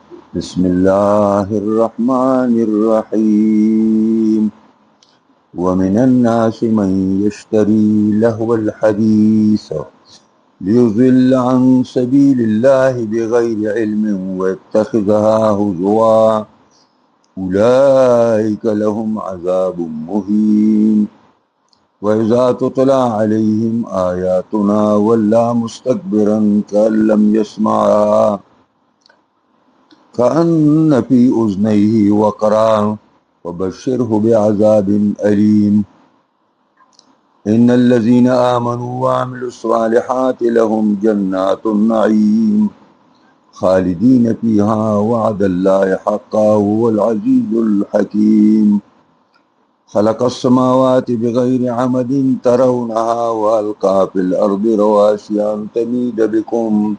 بسم الله الرحمن الرحيم ومن الناس من يشتري لهو الحديث ليضل عن سبيل الله بغير علم ويتخذها هزوا أولئك لهم عذاب مهين وإذا تتلى عليهم آياتنا ولى مستكبرا كأن لم يسمعها كأن في أذنيه وقرا وبشره بعذاب أليم إن الذين آمنوا وعملوا الصالحات لهم جنات النعيم خالدين فيها وعد الله حقا هو العزيز الحكيم خلق السماوات بغير عمد ترونها وألقى في الأرض رواسي أن تميد بكم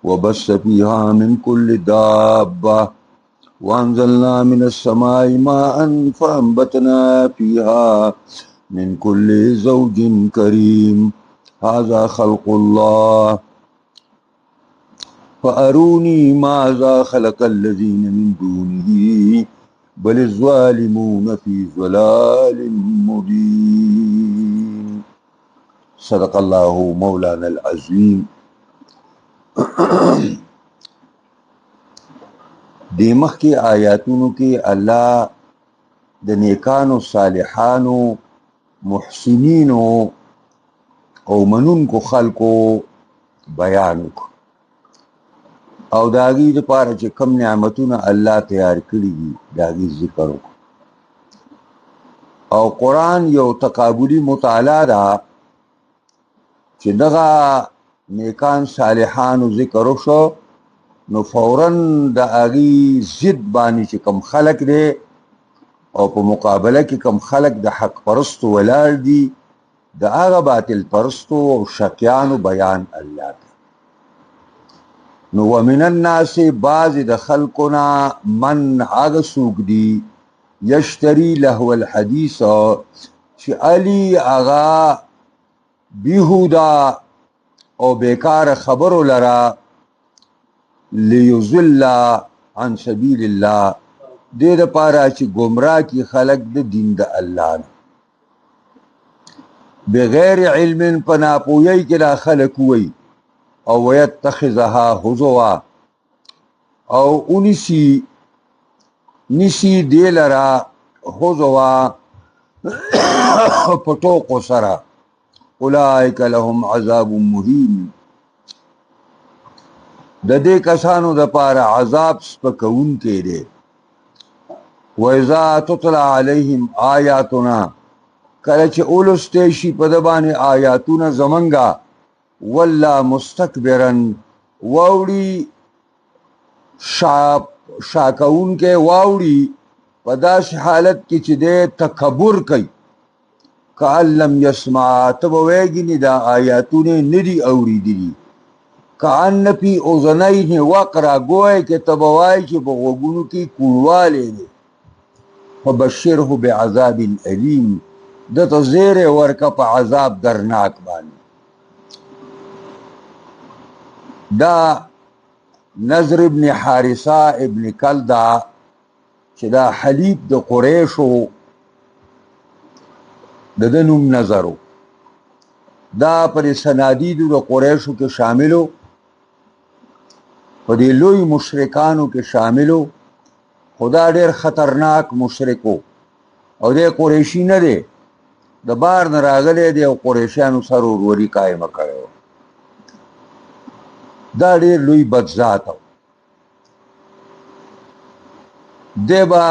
وبث فيها من كل دابة وأنزلنا من السماء ماء فأنبتنا فيها من كل زوج كريم هذا خلق الله فأروني ماذا خلق الذين من دونه بل الظالمون في ضلال مبين صدق الله مولانا العظيم. دی مخکی آیاتونو کې الله د نیکانو صالحانو محسنینو او منونکو خلکو بیان وکړو او د هغې دپاره چې کوم نعمتونه الله تیار کړي دي د هغې ذکر وکړو او قرآن یو تقابلي مطالعه ده چې دغه نیکان صالحانو ذکر وشو نو فوراً د هغې ضد باندې چې کوم خلک دی او په مقابله کې کوم خلک د حق پرستو ولاړ دي د هغه باطل پرستو او شکیانو بیان الله کوي. نو ومن الناس بعضې د خلکو نه من هغه څوک دي یشتري لهو الحدیث چې علي هغه بیهوده او بیکار خبرو لره لیضل عن سبیل الله دې دپاره چې ګمراه کی خلق د دین د الله نه بغیر علم په ناپوهۍ کې دا خلق وی او ویتخذها هزوا او نیسي دې لره هزوا په ټوکو سره اولئک لهم عذاب مهین د دې کسانو دپاره عذاب سپکوونکی دی. وإذا تتلى عليهم آیاتنا کله چې اولستی شي په ده باندې آیاتونه زمونږه ولا مستکبرا واوړي شاکوونکی واوړي په داسې حالت کې چې دی تکبر کوي کأن لم یسمع ته به وایګینې دا آیاتونه نه دي اورېدلي کأن فی اذنیه وقرا گویا کې ته به وایي چې په غوږونو کې کوڼوالی دی فبشره بعذاب علیم دته زیری ورکه په عذاب درناک باندې. دا نضر ابن حارثه ابن کلده چې دا حلیف د قریشو د ده نوم نظر دا پر صنادیدو د قریشو کې شاملو په دې لوی مشرکانو کې شاملو خدا ډېر خطرناک مشرکو او دی قریشي نه دی د بار نه راغلی دی او قریشیانو سره وروري قایمه کړی دا ډېر لوی بدذات دی به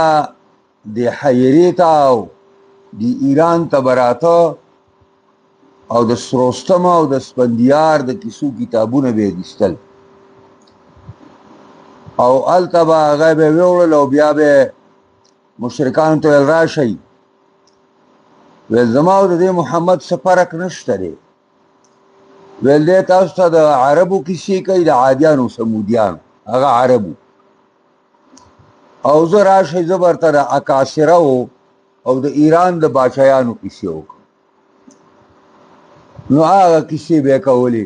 د حیرې ته او د ایران ته به راته او د سروستم او د سپندیار د کیسو کتابونه به یې ایستل او هلته به هغه به یې ویوړل او بیا به مشرکانو ته ویل راشئ ویل زما او د دې محمد څه فرق نشته دی ویل دی تاسو ته د عربو کیسې کوي د عادیانو سمودیانو هغه عربو او زه راشئ زه برته د اکاسره او د ایران د باچایانو کیسې وکړم نو هغه کیسې به یې کولې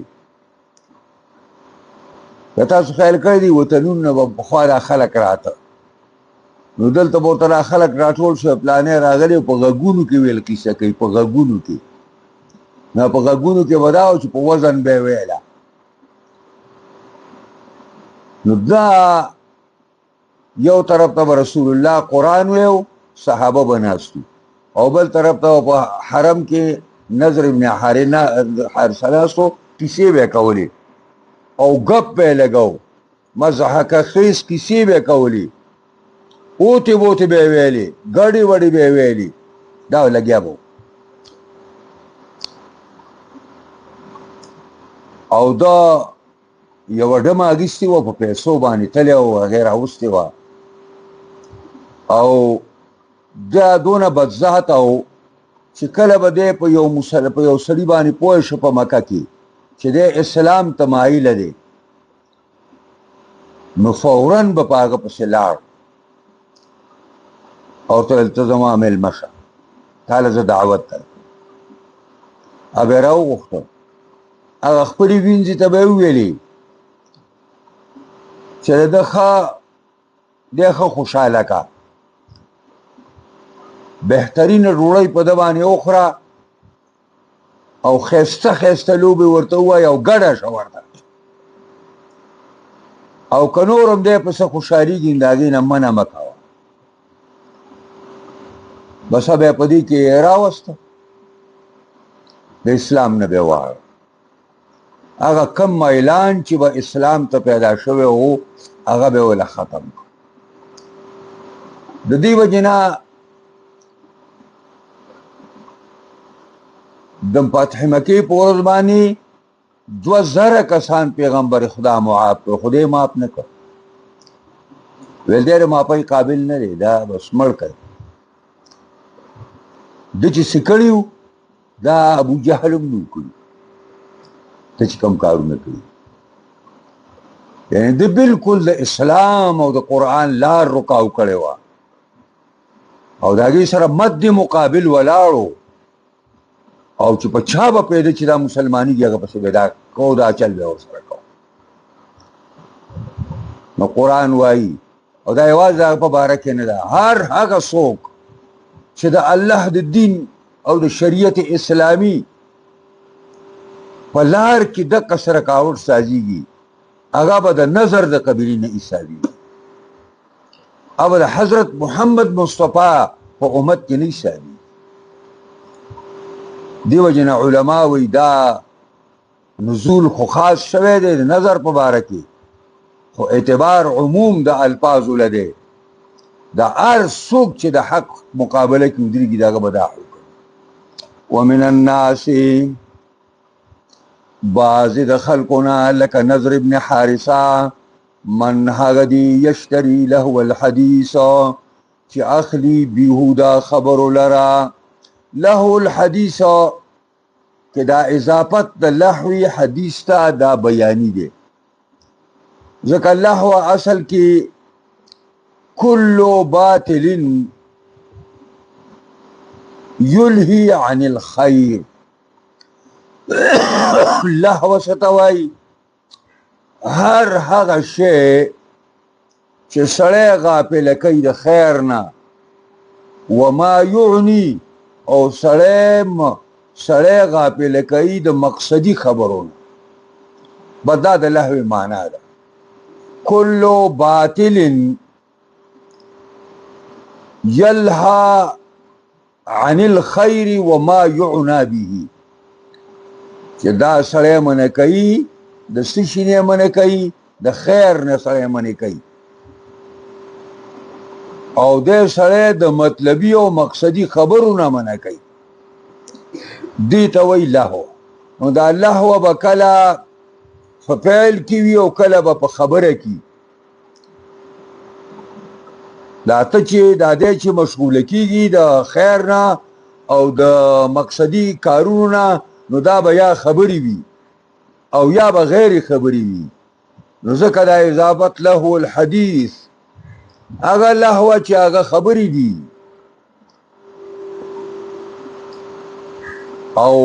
که تاسو خیال کړی دي وطنونه به پخوا دا خلک راته، نو دلته به ورته دا خلک راټول شو، پلانې راغلي په غږونو کې ویل کیسه کوي، په غږونو کې. نو په غږونو کې به دا و چې په وزن به یې ویله. نو دا یو طرف ته به رسول الله قرآن ویو، صحابه به ناستو، او بل طرف ته په حرم کې نظر ابن حارثه ناستو، کیسې به یې کولې او ګپ به یې لګو، مضحکه خیز کیسې به یې کولې، اوتې بوتې به یې ویلې، ګډې وډې به یې ویلې، دا لګیا به او دا یوه ډمه اخیستې وه په پیسو باندې تلې وه، هغې راوستې وه، او دا دونه بدذاته و چې کله به دی په یو سړي باندې پوه شو په مکه کې چې دی اسلام ته مایله دی، نو فوراً به په هغه پسې لاړ او ته دلته زما مېلمه شه، تاله زه دعوت درکړم. هغه یې راوغوښته، هغه خپلې وینځې ته به یې وویلې چې دی ښه خوشحاله کا، بهترینه ډوډۍ په ده باندې وخوره او ښایسته ښایسته لوبې ورته ووایه او ګډه شه ورته، او که نور هم دی پسې خوشحالېږي نو د هغې نه منع مه کوه. بس بیا په دې کې یې راوسته، د اسلام نه به یې واړه. هغه کم میلان چې به اسلام ته پیدا شوی و هغه به یې وله ختم کړ. د دې وجې نه د فتح مکې په ورځ باندې 2000 کسان پیغمبر خدا معاف کړ، خدای معاف نه کړ، ویل دی د معافۍ قابل نه دی، دا بس مړ کړ. ده چې څه کړي وو دا ابو جهل هم نه کړي، ته چې کوم کارونه کړي، یعنې ده بلکل د اسلام او د قرآن لار رکاو کړې وه او د هغې سره مد مقابل ولاړو، او چې په چا به پیدا چې دا مسلمانېږي هغه پسې به دا کو، دا چل به ورسره کو. نو قرآن وایي، او دا یوازې د هغه په باره کې نه ده، هر هغه څوک چې د الله د دین او د شریعت اسلامي په لار کې دقه څه رکاوټ سازیږي هغه به د نظر د قبیلې نه حسابېږي، هغه به د حضرت محمد مصطفی په امت کې نه حسابېږي. دې وجې نه علما وایي دا نزول خو خاص شوی دی د نظر په باره کې، خو اعتبار عموم د الفاظو له دی، دا هر څوک چې د حق مقابله کې ودرېږي د هغه به دا حکم. ومن الناس بعضې د خلکو نه لکه نضر ابن حارثه من هغه دی یشتري لهو الحدیث چې اخلي بیهوده خبرو لره، لهو الحدیث که دا اضافت د لهوی حدیث ته دا بیانی دی، ځکه لهو اصل کې کل باطل یلهی عن الخیر. لهو څه ته وایي؟ هر هغه شی چې سړی غافله کوي د خیر نه، وما یعنی او سړی غافله کوي د مقصدي خبرونه، بس دا د لهو معنا ده. کل باطل یلها عن الخیر وما یعنا به، چې دا سړی منع کوي د څه شي نه منع کوي؟ د خیر نه سړی منع کوي، او دې سړی د مطلبي او مقصدي خبرونه منع کوي، دې ته وایي لهو. نو دا لهو به کله په فعل کې وي او کله به په خبره کې. دا ته چې دا دی چې مشغوله کېږي د خیر نه او د مقصدي کارونو نه، نو دا به یا خبرې وي او یا به غیر خبرې وي، نو ځکه دا اضافت لهو الحدیث، هغه لهو چې هغه خبرې دي. او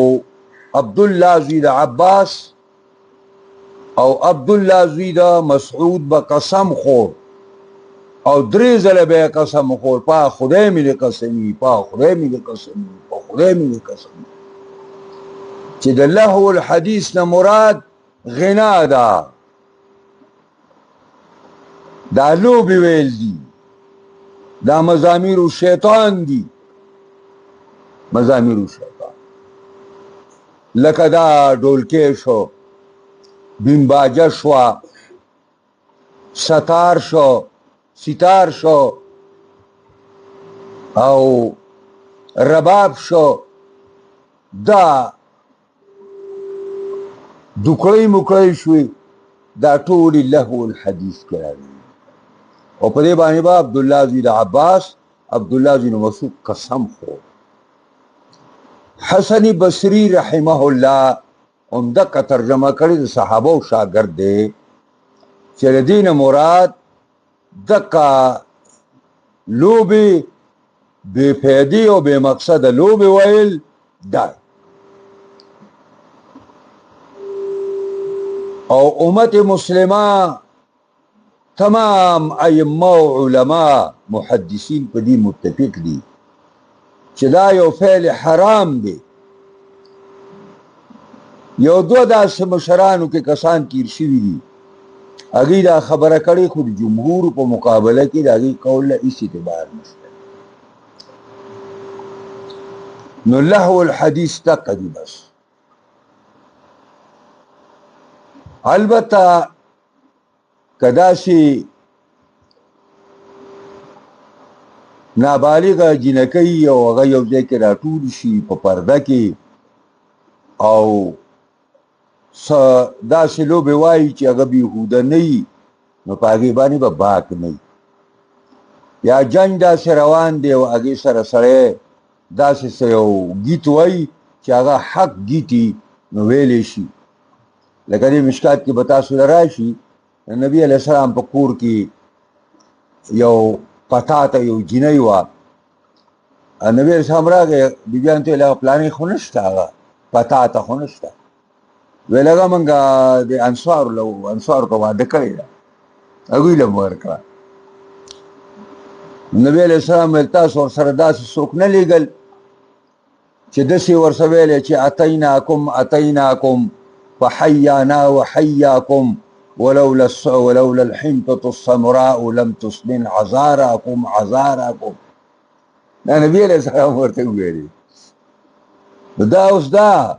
عبدالله زوی د عباس او عبدالله زوی د مسعود به قسم خور او درې ځله به قسم خور په خدای مې قسمی په خدای مې قسمی په خدای مې قسمی چې د لهو الحدیث نه مراد غنا ده دا لوبې ویل دي دا مزامیر الشیطان دي مزامیر الشیطان لکه دا ډولکې شو بیمباجه شو ستار شو ستار شو او رباب شو دا دوکړی مکړی شوی دا ټول لهو الحدیث کراوی او په دې باندې با عبدالله زوی د عباس عبدالله زوی مسعود قسم خو حسن بصری رحمه الله عمدہ ترجمه کړی د صحابه او شاګرد دی چې د دین مراد دکا لوبي بے فیدی او بے مقصد لوبي ویل دا او امت مسلمه تمام ائمه او علما محدثین په دې متفق دي چې دا یو فعل حرام دی یو دو داسې مشرانو کې کسان تیر شوي دي هغوی دا خبره کړې خو د جمهور په مقابله کې د هغوی قول له هېڅ اعتبار نشته نو لهو الحدیث دقه دي بس البته که داسې نابالغه جنکۍ او هغه یو ځای کې راټول شي په پرده کې او داسې لوبې وایي چې هغه بیهوده نه وي نو په هغې باندې به باک نه وي یا جنګ داسې روان دی او هغې سره سړی داسې څه یو ګیت وایي چې هغه حق ګیتي نو ویلی شي لکه دې مشکات کې به تاسو له راشي نبي علیه السلام په کور کې یو پتا ته یو جینۍ وه نبي علیه السلام راغی بیبیانو ته ویل هغه پلانې خو نشته هغه پتا ته خو نشته ویل هغه موږ د انصارو ته واده کړې ده هغوی له مو ورکړه نبي علیه السلام ویل تاسو ورسره داسې څوک نه لیږل چې داسې ورسره ویلی چې اتیناکم فحیانا وحیاکم ولولا الحنطة السمراء لم تسمن عذارکم دا نبی علیه السلام ورته وویلي دا اوس دا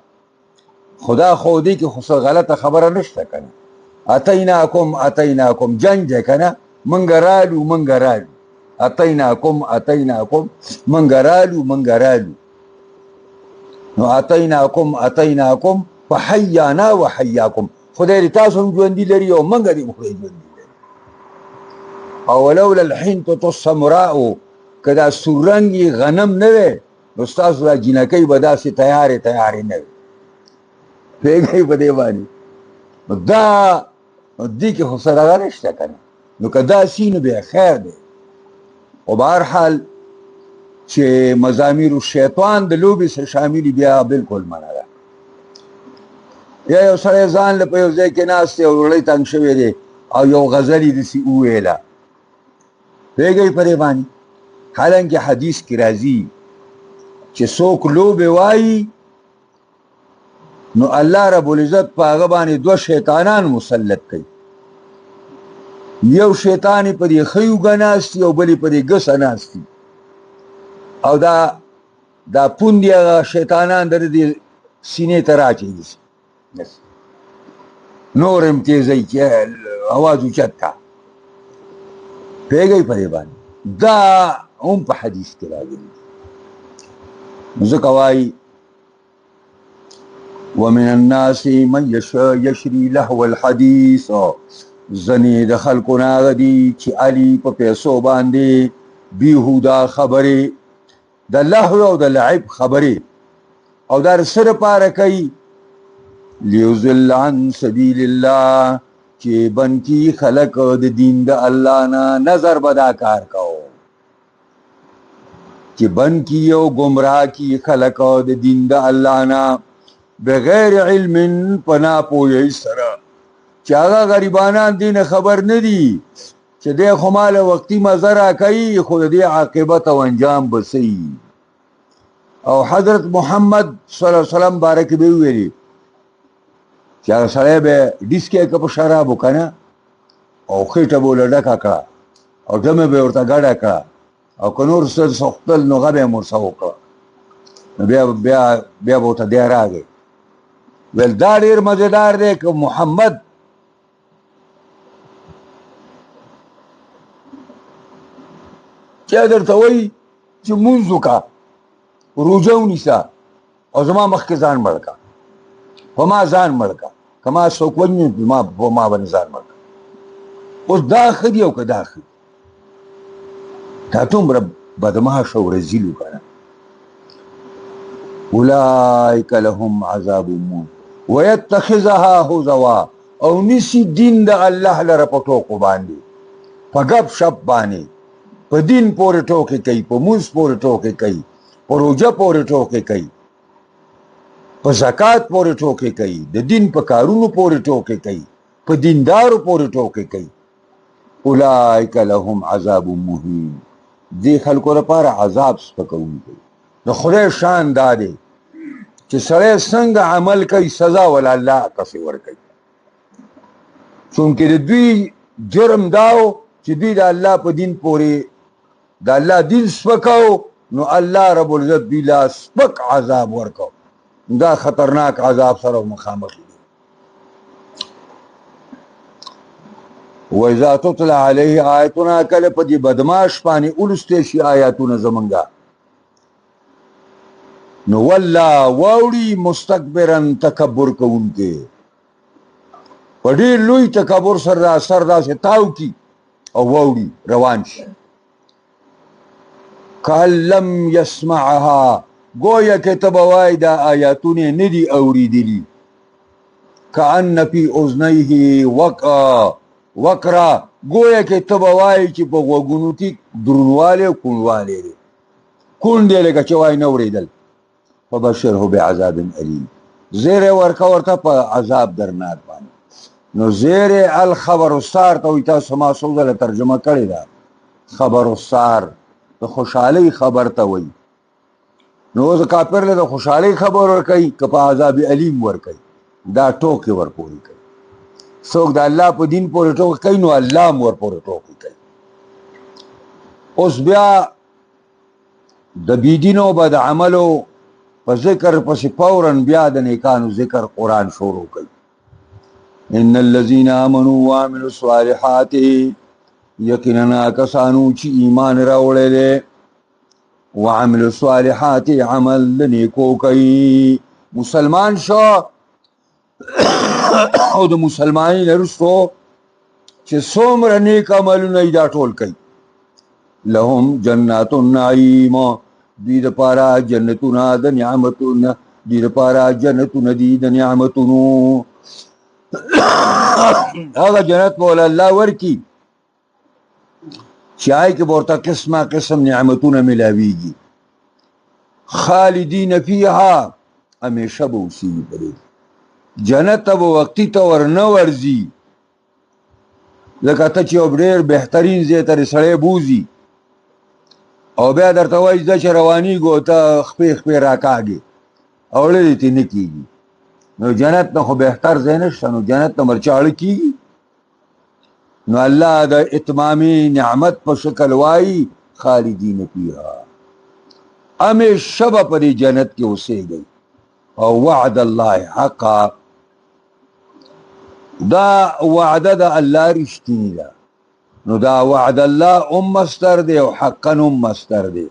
خدا خو دې کې خو څه غلطه خبره نشته که نه اتیناکم جنګ دی که نه موږ رالو اتیناکم موږ رالو نو اتیناکم فحیانا وحیاکم خدای دې تاسو هم ژوندي لري او موږ دې خدای ژوندي لري او ولولا الحنطة السمراء که دا سور رنګي غنم نه وی نو ستاسو دا جینکۍ به داسې تیارې نه وي پوهېږئ په دې باندې نو دا دې کې خو څه دغه نشته که نه نو که داسې نو بیا خیر دی خو بهرحال چې مزامیر الشیطان د لوبې سره شاملي بیا بلکل منع ده یا یو سړی ځان له په یو ځای کې ناست دی او زړی تنګ شوی دی او یو غزل یې داسې وویله پوهېږئ په دې باندې حالانکه حدیث کې راځي چې څوک لوبې وایي نو الله رب العزت په هغه باندې دوه شیطانان مسلط کوي یو شیطان یې په دې ښۍ اوږه ناست وي او بل یې په دې ګسه ناست وي او دا پوندې هغه شیطانان د دې سینې ته راچوي نور هم تیزوي چې اواز اوچت کا پوهېږئ په دې باندې دا هم په حدیث کې راغلي ځکه وایي ومن الناس من یشری لهو الحدیث ځنې د خلکو نه هغه دي چې علي په پیسو باندې بیهوده خبرې د لهو او د لعب خبرې او دا څه دپاره کوي لیضل عن سبیل الله چې بند کي خلک د دین د الله نه نظر به دا کار کوو چې بند کي او ګمراه کي خلک د دین د الله نه بغیر علم په ناپوهۍ سره چې هغه غریبانان دین خبر نه دي چې دی خو ماله وقتي مزه راکوي خو د دې عاقبت او انجام به څه وي. او حضرت محمد صلی الله علیه وسلم باره کې به وویلي چې هغه سړی به ډیسکې که په شرابو که نه او خېټه به ورله ډکه کړه او ډمه به ورته ګډه کړه او که نور څه سوختل نو هغه به یې ورڅه وکړه نو بیا به ورته دی راغی ویل دا ډېر مزېدار دی که محمد چا درته وایي چې مونځ وکړه روژه ونیسه او زما مخکې ځان مړ کړه په ما ځان مړ کړه که ما څوک ونیو په ما باندې ځان مړ کړه. اوس دا ښه دي او که دا ښه دي دا دومره بدماش او رذیل و که نه. اولئک لهم عذاب مهین ویتخذها هزوا او نیسي دین د الله لره په ټوکو باندې په ګپ شپ باندې په دین پورې ټوکې کوي په مونځ پورې ټوکې کوي په روژه پورې ټوکې کوي په زکات پورې ټوکې کوي د دین په کارونو پورې ټوکې کوي په دیندارو پورې ټوکې کوي. اولئک لهم عذاب مهین دې خلکو لپاره عذاب سپکوونکی. د خدای شان دا دی چې سړی څنګه عمل کوي سزا ولا الله پسې ورکوي. چونکې د دوی جرم داو چې دوی د الله په دین پورې د الله دین سپکاو نو الله رب العزت دوی لا سپک عذاب ورکو. دا خطرناک عذاب سره مخامخ دي. وَإِذَا تُتْلَى عَلَيْهِ آیاتنا کله په دې بدماش باندې ولستې شي آیاتونه زمونږه نو والله واوړي مستكبرن تکبر کوونکې په ډېر لوی تکبر سره سر داسې تاو کی او واوړي روان شي. کأن لم يسمعها گویا که ته به وایې دا آیاتونه نه دي اورېدلي. کأن فی اذنیه وقرا گویا که ته به وایې چې په غوږونو کې درونوالی او کوڼوالی دی کوڼ دی لکه چې وایي نه اورېدل. فبشره بعذاب علیم زیری ورکه ورته په عذاب درناک باندې. نو زیری الخبر السار ته وایي تاسو ما څو ځله ترجمه کړې ده. خبر السار د خوشحالۍ خبر ته وایي. نو اوس کافر له د خوشحالۍ خبر ورکوي که په عذاب علیم ورکوي دا ټوکې ورپورې کوي. څوک د الله په دین پورې ټوکې کوي نو الله هم ورپورې ټوکې کوي. اوس بیا د بېدینو بد عملو په ذکر پسې فوراً بیا د نیکانو ذکر قرآن شروع کوي. ان الذین آمنوا وعملوا الصالحات یقینا کسانو چې ایمان راوړی دی وعملوا الصالحات عمل د نیکو کوي مسلمان شو او د مسلمانۍ نه وروستو چې څومره نیک عملونه یې دا ټول کوي لهم جنات النعیم دوی دپاره جنتونه د نعمتونه دوی دپاره جنتونه دي د نعمتونو هغه جنت به الله ورکي چې هغې کې به ورته قسمه قسم نعمتونه ملاویږي خالدین فیها همیشه به اوسیږي په دې جنت ته به وقتي ته ورنه ورځي لکه ته چې یو ډېر بهترین ځای ته سړی بوځي او بیا درته وایي ځه چې روانېږو ته خپې خپې راکاږې او اړه دې ترې نه کېږي نو جنت نه خو بهتر ځای نشته نو جنت نه مرچاړه کېږي نو الله د اتمامي نعمت په شکل وایي خالدین فیها همیشه به په دې جنت کې اوسېږئ او وعد الله حقا دا وعده د الله رښتینې ده نو دا وعد الله مصدر دی او حقا مصدر دی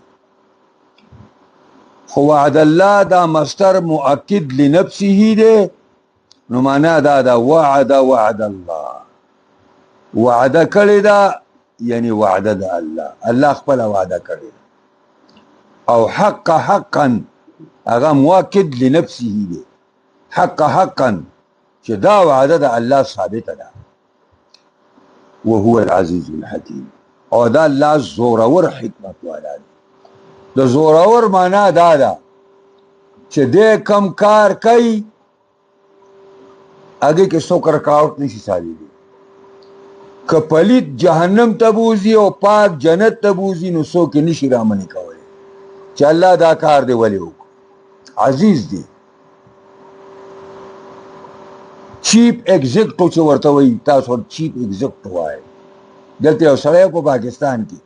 خو وعد الله دا مصدر مؤکد لنفسه دی نو معنا دا دا وعد الله وعده کړې ده یعنی وعده د الله الله خپل وعده کړې او حقا هغه مؤکد لنفسه دی حقا چې دا وعده د الله ثابته ده وهو العزیز الحکیم او دا الله زورور حکمت والا دی د زورور معنا دا ده چې دې کم کار کوي هغې کې څوک رکاوټ نشي سالېدی. که پلید جهنم ته بوځي او پاک جنت ته بوځي نو څوک یې نشي رامنې کولی چې الله دا کار دی ولې وکړو. عزیز دی چیپ ایگزیکټو چې ورته وایي تاسو چیپ ایگزیکټو وایي. دلته یو سړی په پاکستان کې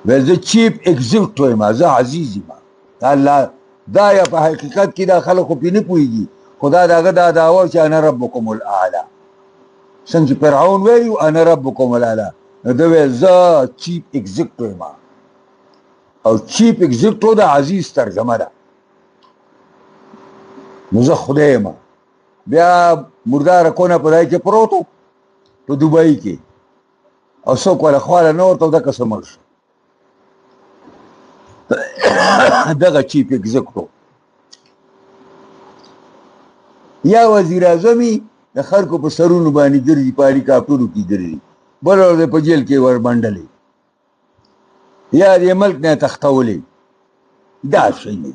ویل زه چیپ ایگزیکټو یم زه عزیز یم. الله دا یا په حقیقت کې دا خلک خو پې نه پوهېږي خو دا د هغه دا دعوه چې انا ربکم الاعلی څنګه چې فرعون ویلي انا ربکم الاعلی نو ده ویل زه چیپ ایگزیکټو یم او چیپ ایگزیکټو د عزیز ترجمه ده. نو زه خدای یم. بیا مرداره کونه په ځای کې پروت و په دوبۍ کې او څوک وله خواله نه ورته دغه څه مړ شو. دغه چیپ ایگزیکټو یا وزیر اعظمي د خلکو په سرونو باندې ګرځي په هلیکاپټرو کې ګرځي بل ورځ په جیل کې ورمنډلې یا دې ملک نه تختولې. دا شی نه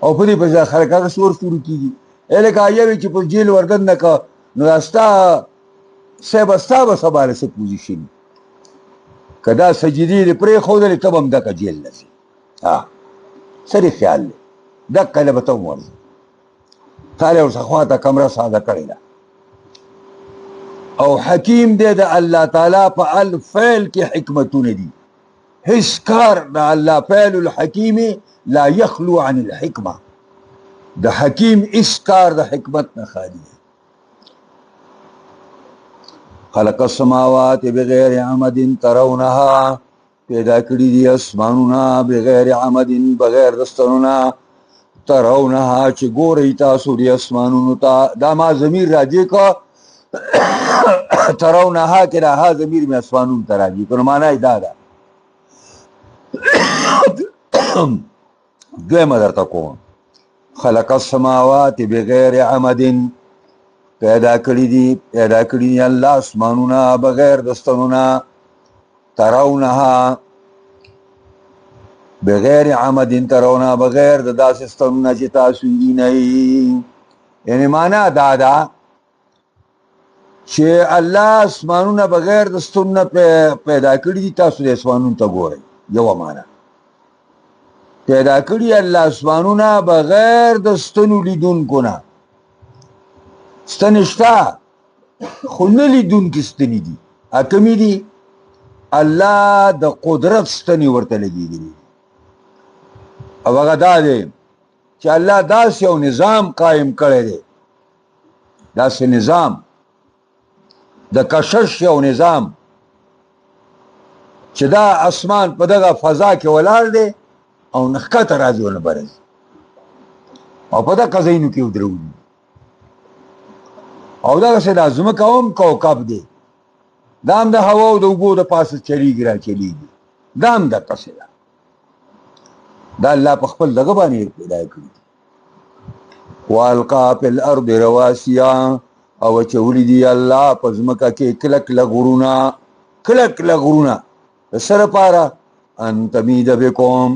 او په دې په خلک هغه شور شروع کېږي لکه یوې چې په جیل وردن نه که نو دا ستا به سبا له څه پوزیشن که دا سجدې دې پرېښودلې ته به هم دغه جیل نه ځې. څه دې خیال دی دقه له به ته هم ورځې تا له ورڅه خواته کمره ساده کړې ده. او حکیم دی د الله تعالی په الفعل کې حکمتونه دي. هیڅ کار د الله فعل الحکیم لا یخلو عن الحکمه. د حکیم هیڅ کار د حکمت نه خالی دی. خلق السماوات بغیر عمد ترونها پیدا کړي دي اسمانونه بغیر عمد بغیر دسترونه ترونها چې ګورئ تاسو دې اسمانونو ته. دا ما ضمیر راجع که ترونها کې دا ها ضمیر مې اسمانونو ته راجع که نو معنا یې دا ده. دویمه درته کوم خلق السماوات بغیر عمد پیدا کړي دي الله اسمانونه بغیر دسترونه ترونها بغیر عمد ترونها بغیر د داسې سترونه چې تاسو یې نه یعنی معنا دا ده چې الله اسمانونه بغیر د سترونه پیدا کړي دي تاسو د اسمانونو ته ګورئ. یوه معنا پیدا کړي الله اسمانونه بغیر د ستنو لیدونکو نه. ستنې شته خو نه لیدونکي ستنې دي. کمې دي الله د قدرت ستنې ورته لګېدلي او هغه دا دی چې الله داسې یو نظام قایم کړی دی داسې نظام د کشش یو نظام چې دا اسمان په دغه فضا کې ولاړ دی او نه ښکته راځي او نه به راځي او په دغه ځایونو کې ودرولي او دغسې دا ځمکه هم کوکب دی دا هم د هوا او د اوبو د پاسه چلیږي را چلیږي دا هم دقسې ده. دا الله په خپل دغه باندې پیدا کړي. والقا فی الارض رواسیا او اچولی دي الله په ځمکه کې کلک غرونه د څه لپاره ان تمید بکم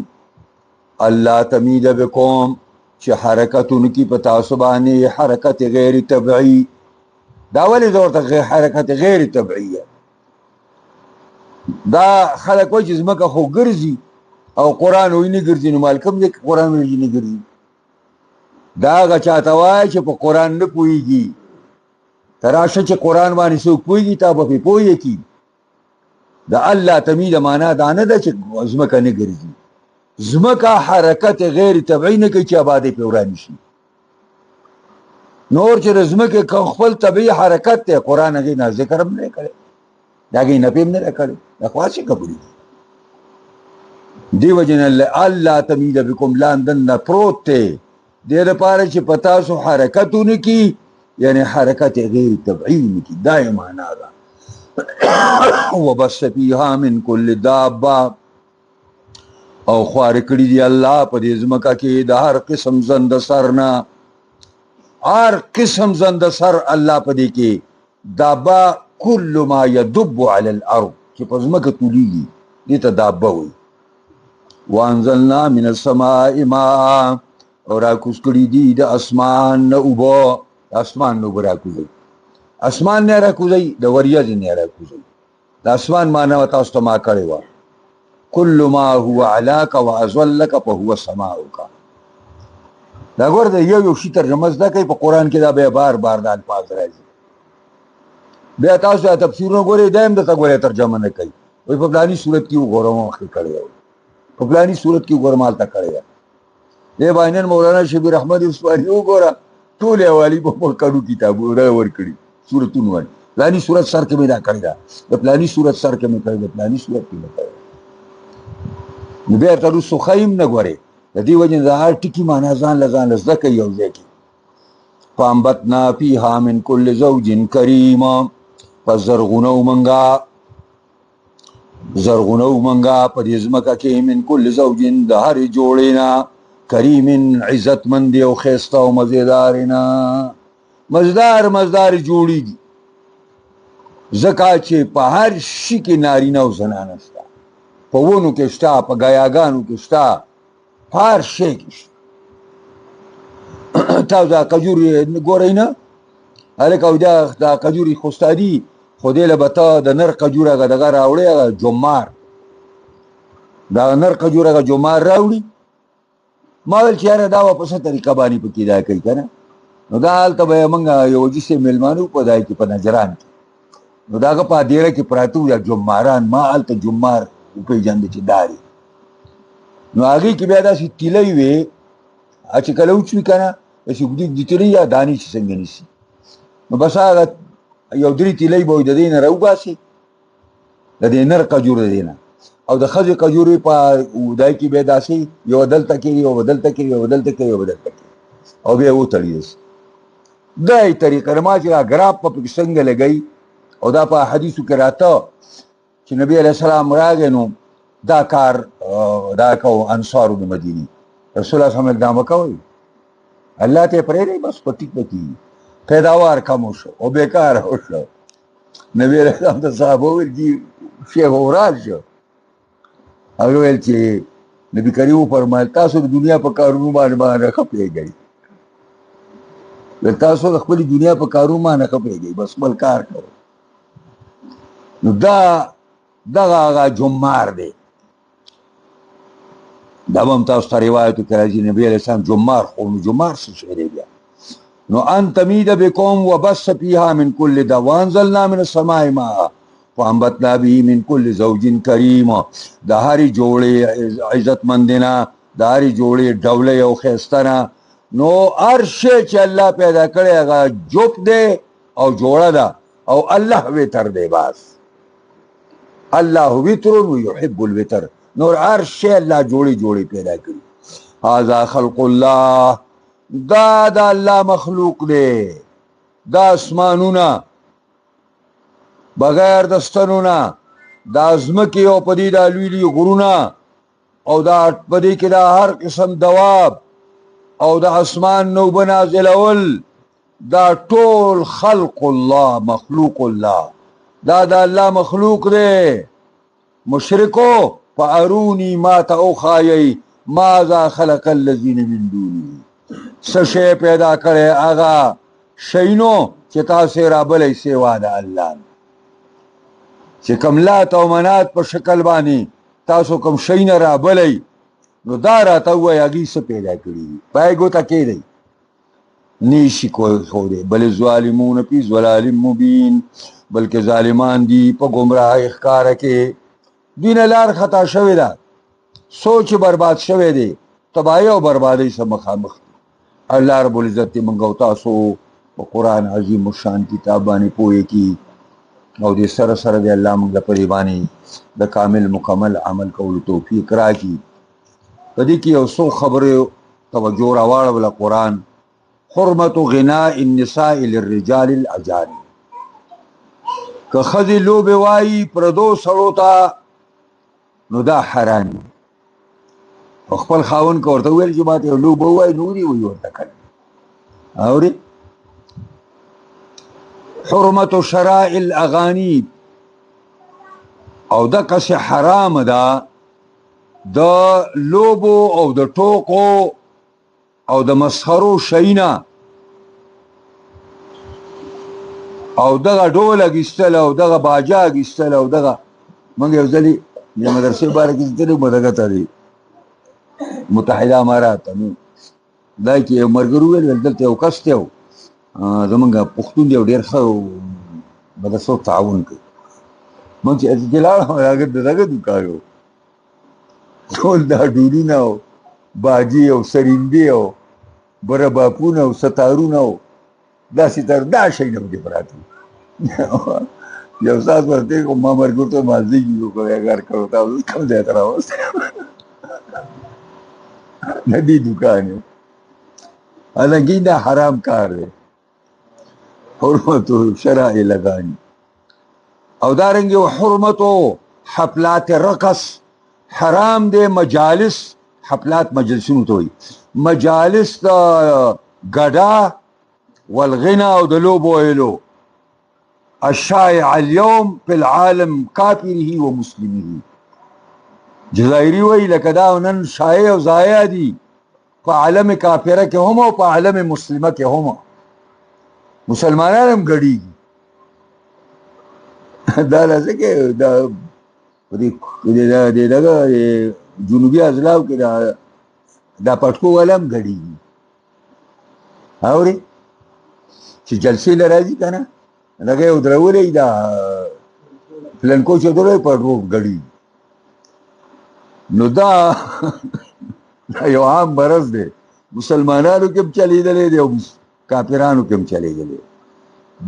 الله تمید بکم چې حرکتونه کې په تاسو باندې حرکت غیر طبیعي. دا ولې زه ورته حرکت غیر طبیعیه دا خلک وایي چې ځمکه خو ګرځي او قرآن وایي نه ګرځي نو مال کوم دی که قرآن وایي نه ګرځي. دا هغه چاته وایي چې په قرآن نه پوهېږي. ته راشه چې قرآن باندې څوک پوهېږي تا به پرې پوه یې کي. د الله تمید معنا دا نه ده چې ځمکه نه ګرځي. ځمکه حرکت غیر طبیعي نه کوي چې آبادۍ پرې ورانې شي. نور چې د ځمکې خپل طبیعي حرکت دی قرآن هغې نه ذکر هم نه کړی د هغې نفي هم نه دی کړی د خاصې خبرې دي. دې وجې نه الله تمید بکم لاندن نه پروت دی دې دپاره چې په تاسو حرکت ونه کي یعنی حرکت غیر طبیعي ونه کي. دا یې معنا ده. وبث فیها من کل دابه او خوار کړي دي الله په دې ځمکه کې د هر قسم زنده سر نه. هر قسم زنده سر الله په دې کې دابه کل ما یدب علی الارض چې په ځمکه تولیږي دې ته دابه وایي. وانزلنا من السماء ماء او راکوز کړي دي د اسمان نه اوبه اسمان نو برا کوزي اسمان نه را کوزي د وریځ نه را کوزي د اسمان معنا تاسو ته ما کړی و كل ما هو علاك واذلك فهو سماؤك دا ګور د یو شي ترجمه زده کوي په قران کې دا به بار بار د الفاظ راځي بیا تاسو ته تفسیرونه ګورئ دایم د ګورئ ترجمه نه کوي وي په پلاني صورت کې وګورم اخر کړی و په پلاني صورت کې وګورم حالت کړی دی باندې مولانا شبیر احمد عثماني وګوره ټول حوالی په کړو کتابونه ور کړی صورتونه باندې پلاني صورت سر کې مې دا کړی دا د پلاني صورت سر کې مې کړی د پلاني صورت کې مې کړی نو بیا تاسو خایم نه ګورئ د دې وجه د هر ټکی معنا ځان لزده کوي یو ځای کې فانبتنا فيها من كل زوج كريم فزرغنو منغا په دې ځمکه کې من كل زوج د هر جوړینا کریم عزت مند او خيسته او مزیدارنا مزدار جوړیږي زکه چې په هر شي کې نارینه او زنانه شته په ونو کې شته په غیاګانو کې شته هر شي کې شته تاسو دا کجوري ګورئ نه هلکه دا کجوري خوستادي خو دې له به ته د نر کجوره دغه راوړې جمار دا نر کجوره جمار راوړي ما ویل چې یاره دا په څه طریقه باندې پکې دا کوي که نه نو دا هلته به یې موږ یو جسې مېلمانه په ځای کې په نجران کې نو د هغه په هدیره کې پراته وو یا جماران ما هلته جمار وپېژانده چې داري نو هغې کې بیا داسې تیلۍ وې چې کله وچوي که نه داسې اوږدې اوږدې تیلۍ یا دانې چې څنګه نیسي نو بس هغه یو درې تیلۍ به د دې نه راوباسي د دې نر کجور د دې نه او د ښځې کجورې په دای کې بیا داسې یو دلته کې یو دلته کې یو دلته کې یو دلته کې او بیا وتړي داسې دا یې طریقه ما چې دا ګراب په پکې څنګه لګوي او دا په حدیثو کې راته چې نبي علیه السلام راغی نو دا کار دا کو انصارو د مدینې رسول الله صلی الله علیه وسلم دا مکوئ الله ته پرېږدئ بس په ټیک پکې پیداوار کم وشو او بیکاره وشو نبي علیه السلام ته صحابه وویل چې شیخ ورال شو هغه ویل چې نبي کریم وفرمایل تاسو د دنیا په کارونو باندې ښه پوهېږئ تاسو د خپلې دنیا په کارونو باندې ښه پوهېږئ بس بل کار کوئ نو دغه هغه جمار دی دا به هم تاسو ته روایتو کې راځي نبي علیه السلام جمار خو نو جمار څه شی دی بیا نو ان تمید بكم وبث فيها من كل داء وانزلنا من السماء ماء فانبتنا به من كل زوج كريم د هرې جوړې عزت مندنا د هرې جوړې ډولې او ښایسته نو هر شی چې الله پیدا کړی هغه جوپ دی او جوړه ده او الله وتر دی بس الله وتر ويحب الوتر نور هر شی الله جوړې پیدا کړي هذا خلق الله دا د الله مخلوق دی دا اسمانونه بغیر د ستنونه دا ځمکې او په دې دا لوی لوی غرونه او دا په دې کې دا هر قسم دواب او د اسمان نوبه نازلول دا ټول خلق الله مخلوق الله دا د الله مخلوق دی مشرکو فاروني ما ته وښایئ ماذا خلق الذین من دونه څه شی پیدا کړی هغه شیونو چې تاسې رابلی سوا د الله چې کوم لات او منات په شکل باندې تاسو کوم شی نه رابلی نو دا راته ووایي هغوی څه پیدا کړي پای ګوته کېدی نیشي ښودی بل ظالمون فی ضلال مبین بلکې ظالمان دي په ګمراهۍ ښکاره کې دوی نه لار خطا شوې ده سوچ برباد شوی دی تباهۍ او بربادۍ سره مخامخ الله رب العزت دې موږ او تاسو په قرآن عظیم الشان کتاب باندې پوهې کړي او دې سره سره دې الله موږ له په دې باندې د کامل مکمل عمل کولو توفیق راکړي په دې کې یو څو خبرې توجه راواړوله قرآن حرمت غناء النساء للرجال الاجانب که ښځې لوبې وایي پردو سړو ته نو دا حرام دي او خپل خاوند که ورته وویل چې ما ته یو لوبه ووایي نو ودې وایي ورته کړي اورې حرمت شراء الاغاني او دقسې حرام ده د لوبو او د ټوکو او د مسخرو شیونه او دغه ډول اګیستل او دغه باجا اګیستل او دغه موږ یو ځلې د مدرسې باره کې ستنې مدغه ته دی متحده امارات نو دا کې یو ملګري وویل دلته یو کس دی زمونږ پښتون دی ډېر ښه مدرسو تعاون کوي موږ چې لاړم هغه د دغه دوکان و ټول دا ډولونه او باجي او سرندې او بره باپونه او ستارونه او داسې تر دا شی نه پکې پراته یو ساعت ورته کوم ما ملګرو ته مازدیګي وکړی کار کوو تاسو کوم ځای ته راوست نه دي دوکان یې حالانکه دا حرام کار دی حرمت شرع لگانی او دارنگی و حرمت و حفلات رقص حرام دے مجالس حفلات مجلسونو توی مجالس دا گدا والغنا و دلو بوئلو الشائع اليوم في العالم کافره و مسلمه جزائری وی لکدا انن شائع و زائع دی پا عالم کافره کے ہم و پا عالم مسلمه کے ہم مسلمانان هم ګډېږي دا لاسه کې دغه جنوبي اضلاع کې دا پټکو والا هم ګډېږي اورې چې جلسې له راځي که نه دغه یې ودرولې دا پلنکو چې ودروي پټکو ګډېږي نو دا یو عام مرض دی مسلمانانو کې هم چلېدلی دی او کافرانو کې هم چلېدلی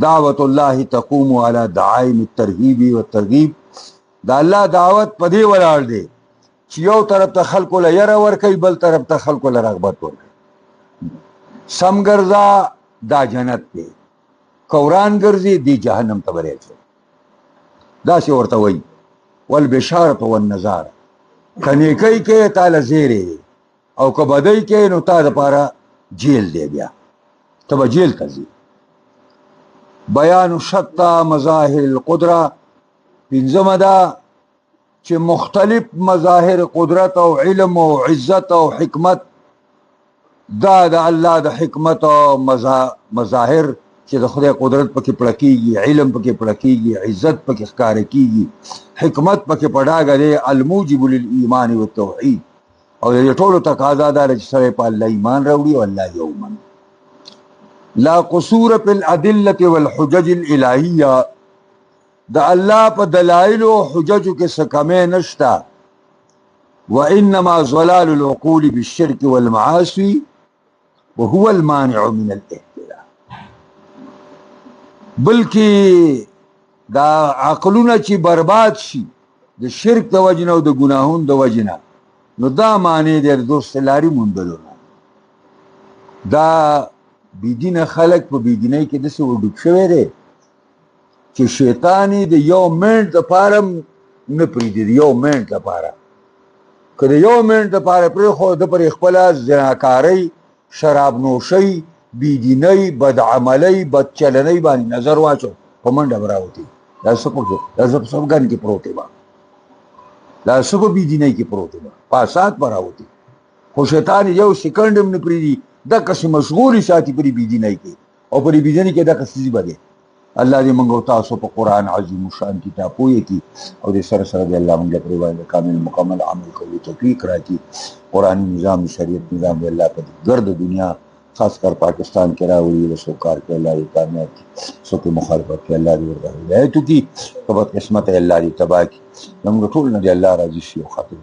دعوت الله تقوم على دعائم الترغیب والترغیب دا الله دعوت په دې ولاړ دی چې یو طرف ته خلکو له یره ورکوي بل طرف ته خلکو له رغبت ورکوي سم ګرځه دا جنت دی کوران ګرځي دی جهنم ته به اچوي داسې ورته وایي والبشارة والنظاره که نیکۍ کې تا له زیری دی او که بدۍ کې نو تا دپاره جیل دی بیا ته به جیل ته ځي بیان شتا مظاهر القدره پنځمه ده چې مختلف مظاهر قدرت او علم او عزت او حکمت دا د الله د حکمت او مظاهر چې د خدای قدرت پکې پړه کېږي علم پکې پړه کېږي عزت پکې ښکاره کېږي حکمت پکې په ډاګه دی الموجب للایمان والتوحید او د ټولو تقاضا دا ده چې سړی په الله ایمان راوړي او الله یو ومني لا قصور فی الادلة والحجج الالهیه د الله په دلایل او حججو کې څه کمی نشته وانما ضلال العقول بالشرك والمعاصي وهو المانع من الاهتداء بلکې دا عقلونه چې برباد شي د شرک د وجنه او د ګناهونو د وجنه نو دا معنی دی د دوست لاري موندلو دا بيدینه خلق په بيدینۍ کې داسې وډوب شوی دی چې شیطان یې د یو منټ دپاره نه پرېږدي د یو منټ دپاره که د یو منټ دپاره پرېښود ده پرې خپله زناکارۍ شراب نوشۍ بيدینۍ بدعملۍ بدچلنۍ باندې نظر واچو په منډه به راوتي دا څه پکې دا څه په سبګان کې پروت به دا څه په بيدینۍ کې پروت به په اسات به راوتي خو شیطان یو سیکنډ هم نه پرېږدي دغسې مشغولې ساتي پرې بيدینۍ کې او پرې بيدینۍ کې دغسې ځي به دی الله دې موږ او تاسو په قرآن عظیم الشان کتاب پوهې کړي او دې سره سره دې الله موږ له پرې باندې کامل مکمل عمل کولو توفیق راکړي قرآني نظام شریعت نظام دې الله په ګرد دنیا خاص کر پاکستان کې راوړي د سوکار کې الله دې کامیاب کړي څوک مخالفت کې الله دې ورته هدایت وکړي که بدقسمته الله دې تباه کړي موږ ټول نه دې الله راضي شي او خاطر